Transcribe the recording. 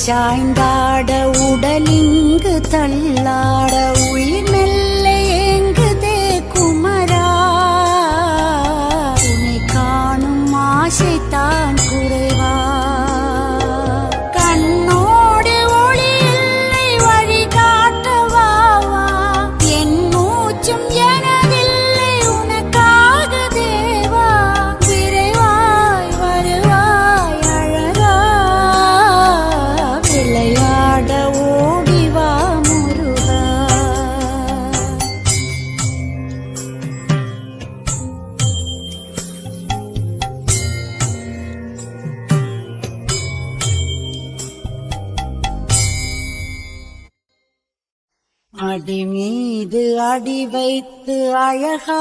சாய்ந்தாட உடலிங்கு தள்ளாட உயிர் மெல்ல ஏங்குதே குமரா உன்னை காணும் ஆசைத்தான் குறைவா கண்ணோடு ஒளி இல்லை வழி காட்டவாவா என் மூச்சும் எனதில்லை உனக்காக தேவா விரைவாய் வருவாய் அழகா விளையாட ஓடிவா முருகா அடி மீது அடி வைத்து அழகா